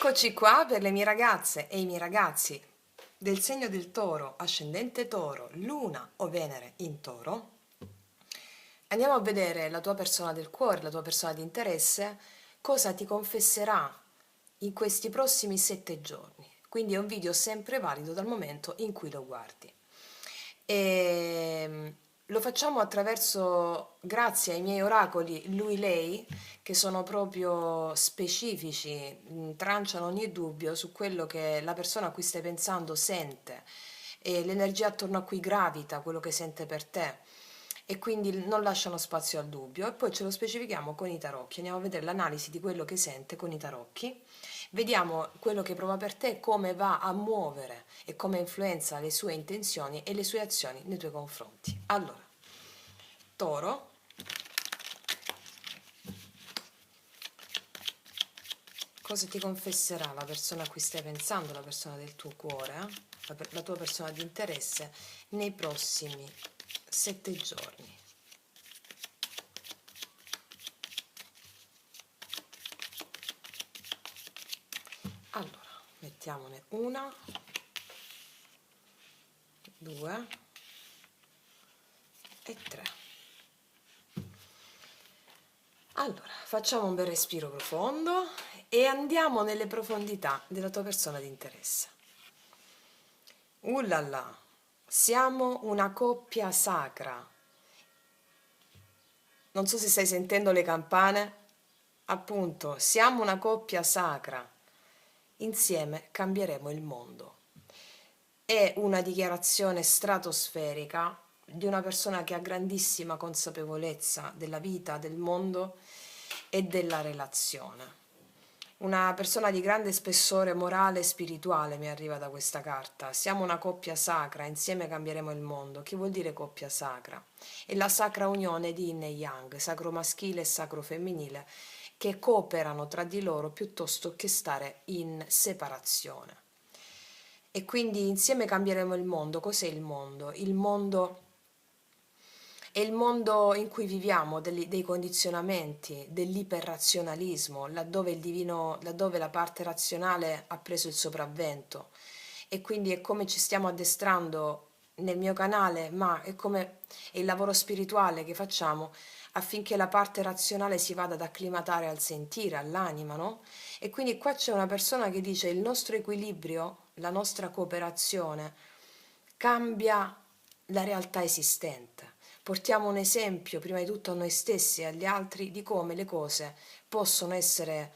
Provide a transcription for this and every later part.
Eccoci qua per le mie ragazze e i miei ragazzi del segno del Toro, ascendente Toro, Luna o Venere in Toro. Andiamo a vedere la tua persona del cuore, la tua persona di interesse, cosa ti confesserà in questi prossimi 7 giorni. Quindi è un video sempre valido dal momento in cui lo guardi. E lo facciamo grazie ai miei oracoli, lui-lei, che sono proprio specifici, tranciano ogni dubbio su quello che la persona a cui stai pensando sente e l'energia attorno a cui gravita, quello che sente per te e quindi non lasciano spazio al dubbio. E poi ce lo specifichiamo con i tarocchi, andiamo a vedere l'analisi di quello che sente con i tarocchi, vediamo quello che prova per te, come va a muovere e come influenza le sue intenzioni e le sue azioni nei tuoi confronti. Allora, Toro, cosa ti confesserà la persona a cui stai pensando, la persona del tuo cuore, la tua persona di interesse, nei prossimi 7 giorni? Allora, mettiamone una, due e tre. Allora, facciamo un bel respiro profondo e andiamo nelle profondità della tua persona di interesse. Ullala, siamo una coppia sacra. Non so se stai sentendo le campane. Appunto, siamo una coppia sacra. Insieme cambieremo il mondo. È una dichiarazione stratosferica di una persona che ha grandissima consapevolezza della vita, del mondo e della relazione. Una persona di grande spessore morale e spirituale mi arriva da questa carta. Siamo una coppia sacra, insieme cambieremo il mondo. Che vuol dire coppia sacra? È la sacra unione di Yin e Yang, sacro maschile e sacro femminile, che cooperano tra di loro piuttosto che stare in separazione. E quindi insieme cambieremo il mondo. Cos'è il mondo? Il mondo è il mondo in cui viviamo, dei condizionamenti, dell'iperrazionalismo, laddove la parte razionale ha preso il sopravvento. E quindi è come ci stiamo addestrando nel mio canale, ma è come è il lavoro spirituale che facciamo affinché la parte razionale si vada ad acclimatare al sentire, all'anima, no? E quindi qua c'è una persona che dice il nostro equilibrio, la nostra cooperazione cambia la realtà esistente. Portiamo un esempio prima di tutto a noi stessi e agli altri di come le cose possono essere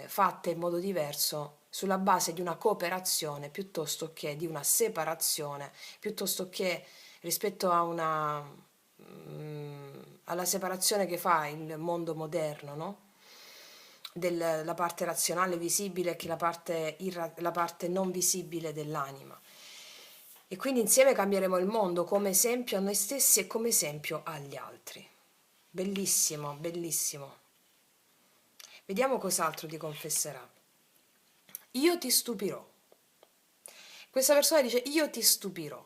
fatte in modo diverso sulla base di una cooperazione piuttosto che di una separazione, piuttosto che rispetto a alla separazione che fa il mondo moderno, no? Della parte razionale visibile che la parte non visibile dell'anima. E quindi insieme cambieremo il mondo come esempio a noi stessi e come esempio agli altri. Bellissimo, bellissimo. Vediamo cos'altro ti confesserà. Io ti stupirò. Questa persona dice io ti stupirò.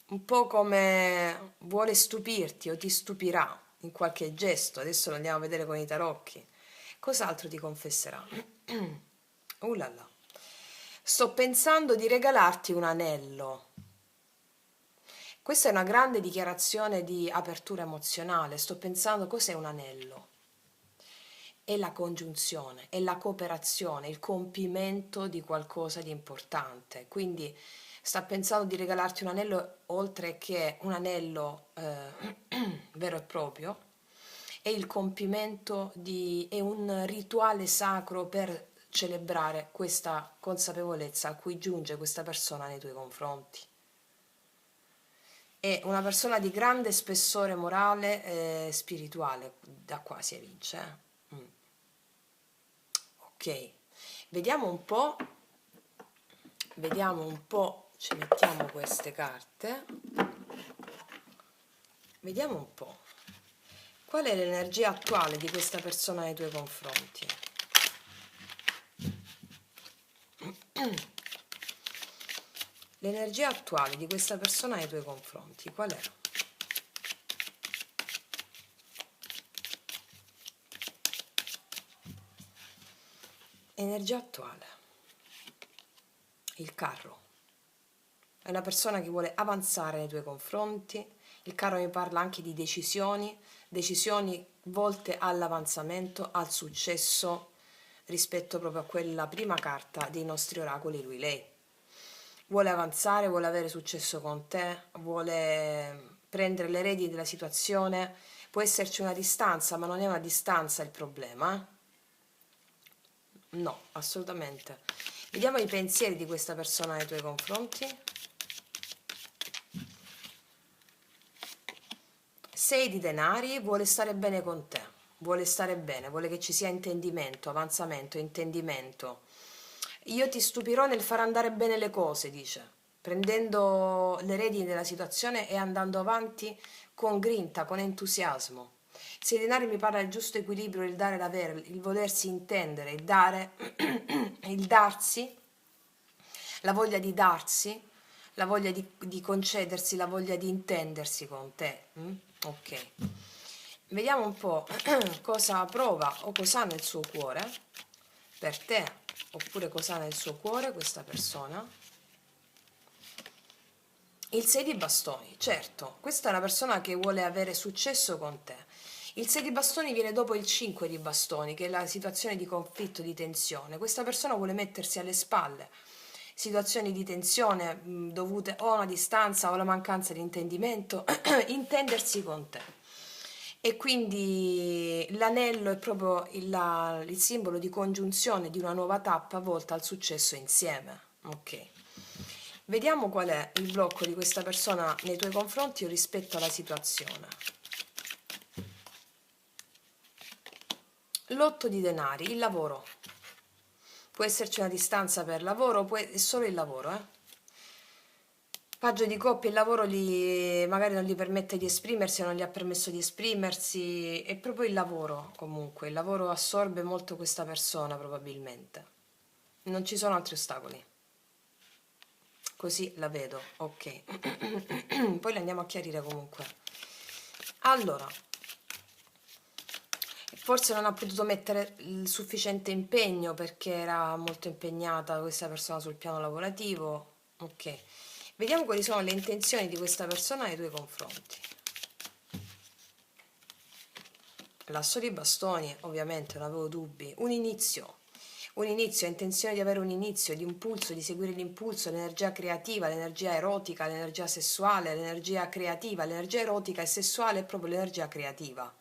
Un po' come vuole stupirti o ti stupirà in qualche gesto. Adesso lo andiamo a vedere con i tarocchi. Cos'altro ti confesserà? Là là. Sto pensando di regalarti un anello. Questa è una grande dichiarazione di apertura emozionale. Sto pensando cos'è un anello. È la congiunzione, è la cooperazione, il compimento di qualcosa di importante. Quindi sta pensando di regalarti un anello, oltre che un anello vero e proprio, è il compimento è un rituale sacro per celebrare questa consapevolezza a cui giunge questa persona nei tuoi confronti. È una persona di grande spessore morale e spirituale, da qua si evince. Ok, vediamo un po', ci mettiamo queste carte, vediamo un po', qual è l'energia attuale di questa persona nei tuoi confronti? L'energia attuale di questa persona nei tuoi confronti, qual è? Energia attuale. Il carro. È una persona che vuole avanzare nei tuoi confronti. Il carro mi parla anche di decisioni volte all'avanzamento, al successo, rispetto proprio a quella prima carta dei nostri oracoli, lui, lei. Vuole avanzare, vuole avere successo con te, vuole prendere le redini della situazione. Può esserci una distanza, ma non è una distanza il problema. No, assolutamente. Vediamo i pensieri di questa persona nei tuoi confronti. 6 di denari, vuole stare bene con te, vuole stare bene, vuole che ci sia intendimento, avanzamento, intendimento. Io ti stupirò nel far andare bene le cose, dice, prendendo le redini della situazione e andando avanti con grinta, con entusiasmo. Se i denari mi parla del giusto equilibrio, il dare e l'avere, il volersi intendere, il dare, il darsi, la voglia di darsi, la voglia di concedersi, la voglia di intendersi con te. Ok. Vediamo un po' cosa prova o cosa ha nel suo cuore per te, oppure cosa ha nel suo cuore questa persona. Il 6 di bastoni, certo, questa è una persona che vuole avere successo con te. Il 6 di bastoni viene dopo il 5 di bastoni, che è la situazione di conflitto, di tensione. Questa persona vuole mettersi alle spalle situazioni di tensione dovute o a una distanza o alla mancanza di intendimento, intendersi con te. E quindi l'anello è proprio il simbolo di congiunzione di una nuova tappa volta al successo insieme. Ok. Vediamo qual è il blocco di questa persona nei tuoi confronti rispetto alla situazione. L'8 di denari, il lavoro. Può esserci una distanza per lavoro, è solo il lavoro. Paggio di coppia, il lavoro magari non gli permette di esprimersi, non gli ha permesso di esprimersi, è proprio il lavoro comunque, il lavoro assorbe molto questa persona probabilmente. Non ci sono altri ostacoli. Così la vedo, ok. Poi le andiamo a chiarire comunque. Allora, forse non ha potuto mettere il sufficiente impegno perché era molto impegnata questa persona sul piano lavorativo. Ok, vediamo quali sono le intenzioni di questa persona nei tuoi confronti. L'asso di bastoni, ovviamente, non avevo dubbi. Un inizio, intenzione di avere un inizio, di impulso, di seguire l'impulso, l'energia creativa, l'energia erotica, l'energia sessuale, l'energia creativa, l'energia erotica e sessuale è proprio l'energia creativa.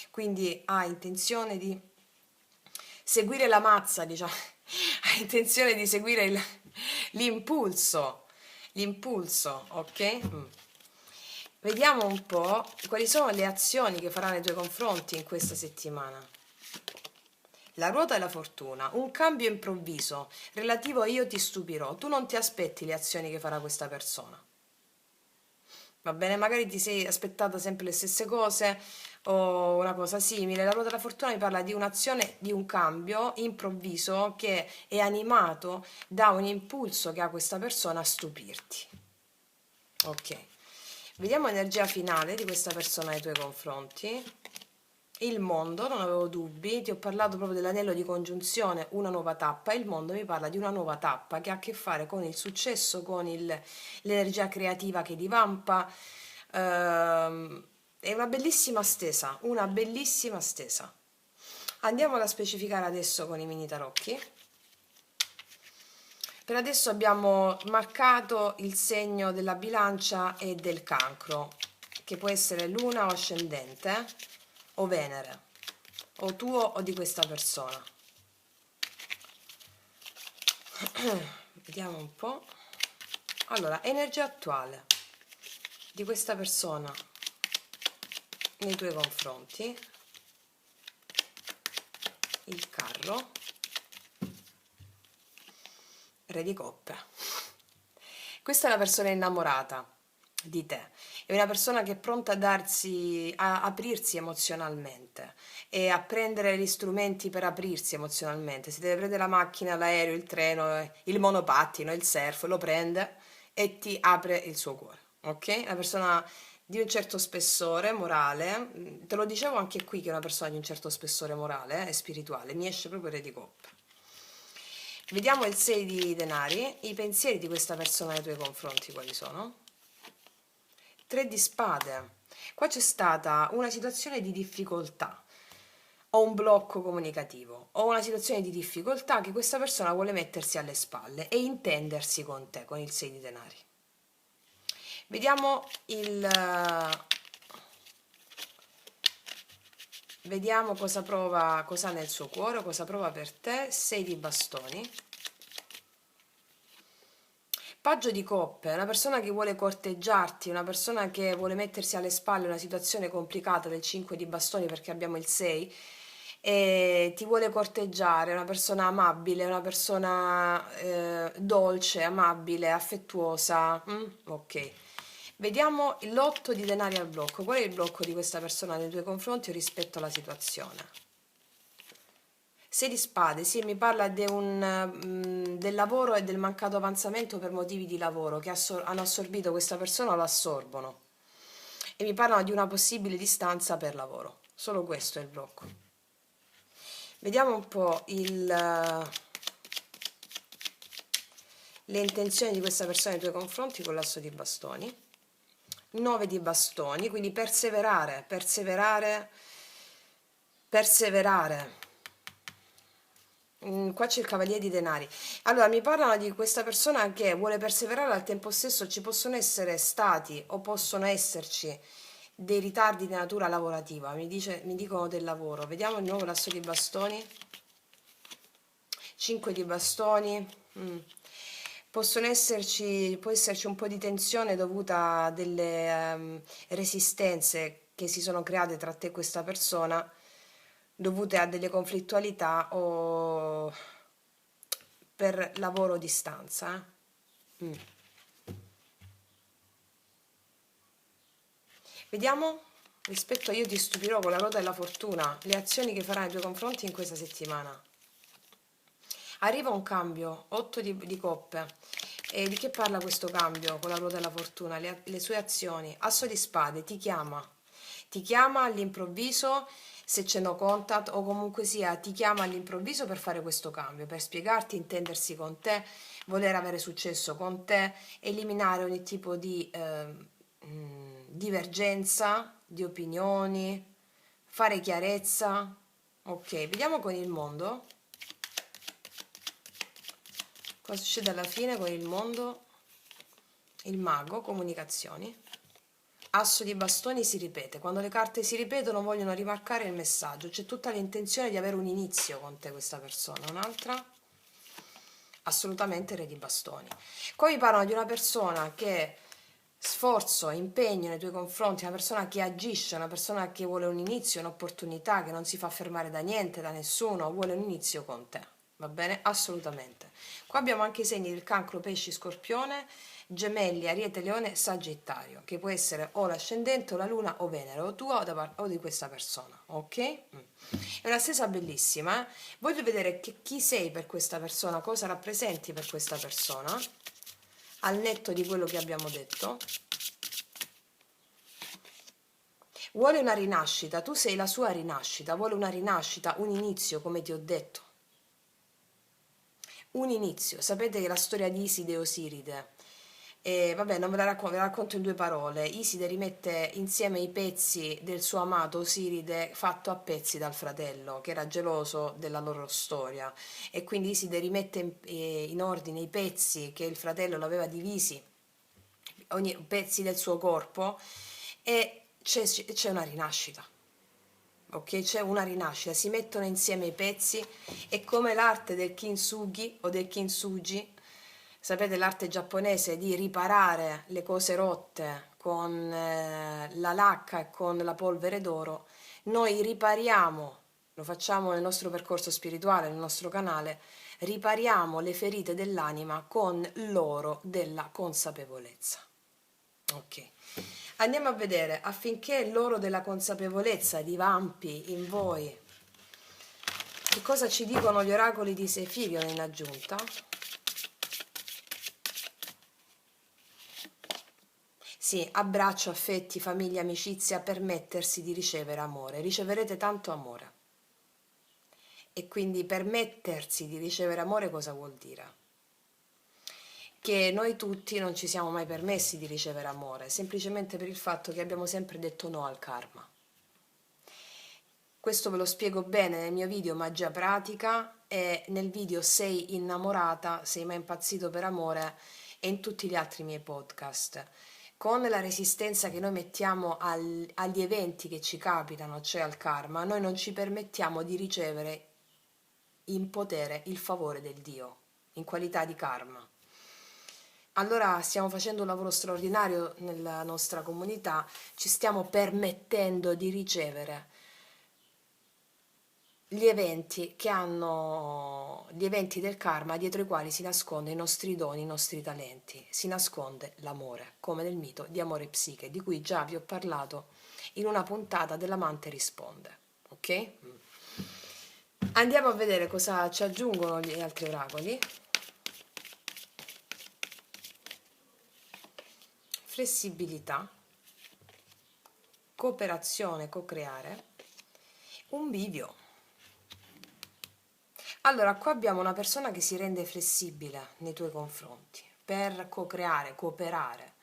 Quindi ha intenzione di seguire la mazza, diciamo, ha intenzione di seguire l'impulso, ok? Vediamo un po' quali sono le azioni che farà nei tuoi confronti in questa settimana. La ruota della fortuna, un cambio improvviso relativo a io ti stupirò. Tu non ti aspetti le azioni che farà questa persona. Va bene, magari ti sei aspettata sempre le stesse cose o una cosa simile. La ruota della fortuna mi parla di un'azione, di un cambio improvviso che è animato da un impulso che ha questa persona a stupirti. Ok, vediamo l'energia finale di questa persona nei tuoi confronti. Il mondo, non avevo dubbi, ti ho parlato proprio dell'anello di congiunzione, una nuova tappa. Il mondo mi parla di una nuova tappa che ha a che fare con il successo, con l'energia creativa che divampa. È una bellissima stesa, una bellissima stesa. Andiamo ad specificare adesso con i mini tarocchi. Per adesso abbiamo marcato il segno della bilancia e del cancro, che può essere luna o ascendente, o Venere, o tuo o di questa persona. Vediamo un po'. Allora, energia attuale di questa persona nei tuoi confronti. Il carro. Re di coppe. Questa è una persona innamorata di te, è una persona che è pronta a aprirsi emozionalmente e a prendere gli strumenti per aprirsi emozionalmente. Si deve prendere la macchina, l'aereo, il treno, il monopattino, il surf, lo prende e ti apre il suo cuore, ok? Una persona di un certo spessore morale, te lo dicevo anche qui che è una persona di un certo spessore morale e spirituale, mi esce proprio il re di coppe. Vediamo il 6 di denari, i pensieri di questa persona nei tuoi confronti quali sono? 3 di spade. Qua c'è stata una situazione di difficoltà o un blocco comunicativo o una situazione di difficoltà che questa persona vuole mettersi alle spalle e intendersi con te, con il 6 di denari. Vediamo cosa prova, cosa ha nel suo cuore, cosa prova per te. 6 di bastoni. Paggio di coppe, una persona che vuole corteggiarti, una persona che vuole mettersi alle spalle una situazione complicata del 5 di bastoni perché abbiamo il 6 e ti vuole corteggiare, una persona amabile, una persona dolce, amabile, affettuosa. Ok. Vediamo l'8 di denari al blocco. Qual è il blocco di questa persona nei tuoi confronti rispetto alla situazione? 6 di spade, sì, mi parla del lavoro e del mancato avanzamento per motivi di lavoro che hanno assorbito questa persona o lo assorbono. E mi parlano di una possibile distanza per lavoro. Solo questo è il blocco. Vediamo un po' le intenzioni di questa persona nei tuoi confronti con l'asso di bastoni. 9 di bastoni, quindi perseverare, perseverare, perseverare. Qua c'è il cavaliere di denari. Allora, mi parlano di questa persona che vuole perseverare, al tempo stesso ci possono essere stati o possono esserci dei ritardi di natura lavorativa. Mi dicono del lavoro. Vediamo di nuovo l'asso di bastoni. 5 di bastoni. Può esserci un po' di tensione dovuta a delle resistenze che si sono create tra te e questa persona, dovute a delle conflittualità o per lavoro a distanza. Vediamo, rispetto a io ti stupirò con la ruota della fortuna, le azioni che farai nei tuoi confronti in questa settimana. Arriva un cambio, 8 di coppe. E di che parla questo cambio con la ruota della fortuna? Le sue azioni. Asso di spade, ti chiama all'improvviso, se c'è no contact o comunque sia, ti chiama all'improvviso per fare questo cambio, per spiegarti, intendersi con te, voler avere successo con te, eliminare ogni tipo di divergenza di opinioni, fare chiarezza. Ok, vediamo con il mondo. Cosa succede alla fine con il mondo? Il mago, comunicazioni. Asso di bastoni si ripete. Quando le carte si ripetono vogliono rimarcare il messaggio. C'è tutta l'intenzione di avere un inizio con te questa persona. Un'altra? Assolutamente re di bastoni. Qua mi parlano di una persona che sforzo, impegno nei tuoi confronti, una persona che agisce, una persona che vuole un inizio, un'opportunità, che non si fa fermare da niente, da nessuno, vuole un inizio con te. Va bene? Assolutamente. Qua abbiamo anche i segni del cancro, pesci, scorpione, gemelli, ariete, leone, sagittario, che può essere o l'ascendente o la luna o Venere, o tua o di questa persona, ok? È una stesa bellissima, eh? Voglio vedere chi sei per questa persona, cosa rappresenti per questa persona, al netto di quello che abbiamo detto. Vuole una rinascita, tu sei la sua rinascita, vuole una rinascita, un inizio, come ti ho detto. Un inizio. Sapete che la storia di Iside e Osiride, vabbè, non ve la racconto in due parole. Iside rimette insieme i pezzi del suo amato Osiride fatto a pezzi dal fratello, che era geloso della loro storia, e quindi Iside rimette in ordine i pezzi che il fratello l'aveva divisi, ogni pezzi del suo corpo, e c'è una rinascita. Ok, c'è una rinascita, si mettono insieme i pezzi, è come l'arte del kintsugi o del kintsugi, sapete l'arte giapponese di riparare le cose rotte con la lacca e con la polvere d'oro. Noi ripariamo, lo facciamo nel nostro percorso spirituale, nel nostro canale, ripariamo le ferite dell'anima con l'oro della consapevolezza. Ok. Andiamo a vedere, affinché l'oro della consapevolezza divampi in voi, che cosa ci dicono gli oracoli di Sefirion in aggiunta? Sì, abbraccio, affetti, famiglia, amicizia, permettersi di ricevere amore. Riceverete tanto amore. E quindi permettersi di ricevere amore cosa vuol dire? Che noi tutti non ci siamo mai permessi di ricevere amore, semplicemente per il fatto che abbiamo sempre detto no al karma. Questo ve lo spiego bene nel mio video Magia Pratica e nel video Sei innamorata, sei mai impazzito per amore e in tutti gli altri miei podcast. Con la resistenza che noi mettiamo agli eventi che ci capitano, cioè al karma, noi non ci permettiamo di ricevere in potere il favore del Dio, in qualità di karma. Allora stiamo facendo un lavoro straordinario nella nostra comunità, ci stiamo permettendo di ricevere gli eventi gli eventi del karma dietro i quali si nasconde i nostri doni, i nostri talenti, si nasconde l'amore, come nel mito di Amore e Psiche, di cui già vi ho parlato in una puntata dell'Amante risponde, ok? Andiamo a vedere cosa ci aggiungono gli altri oracoli. Flessibilità, cooperazione, co-creare, un bivio. Allora, qua abbiamo una persona che si rende flessibile nei tuoi confronti per co-creare, cooperare.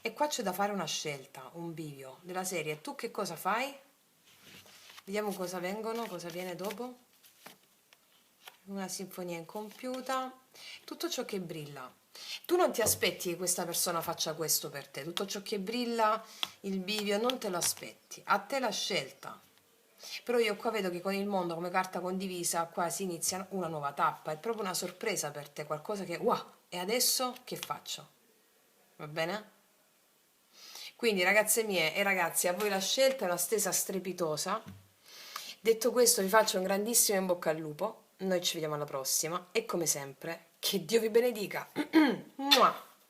E qua c'è da fare una scelta, un bivio della serie. Tu che cosa fai? Vediamo cosa viene dopo. Una sinfonia incompiuta. Tutto ciò che brilla. Tu non ti aspetti che questa persona faccia questo per te. Tutto ciò che brilla, il bivio, non te lo aspetti. A te la scelta. Però io qua vedo che con il mondo come carta condivisa qua si inizia una nuova tappa, è proprio una sorpresa per te, qualcosa che wow, e adesso che faccio? Va bene? Quindi ragazze mie e ragazzi, a voi la scelta è una stesa strepitosa. Detto questo vi faccio un grandissimo in bocca al lupo, noi ci vediamo alla prossima e come sempre che Dio vi benedica. Mua!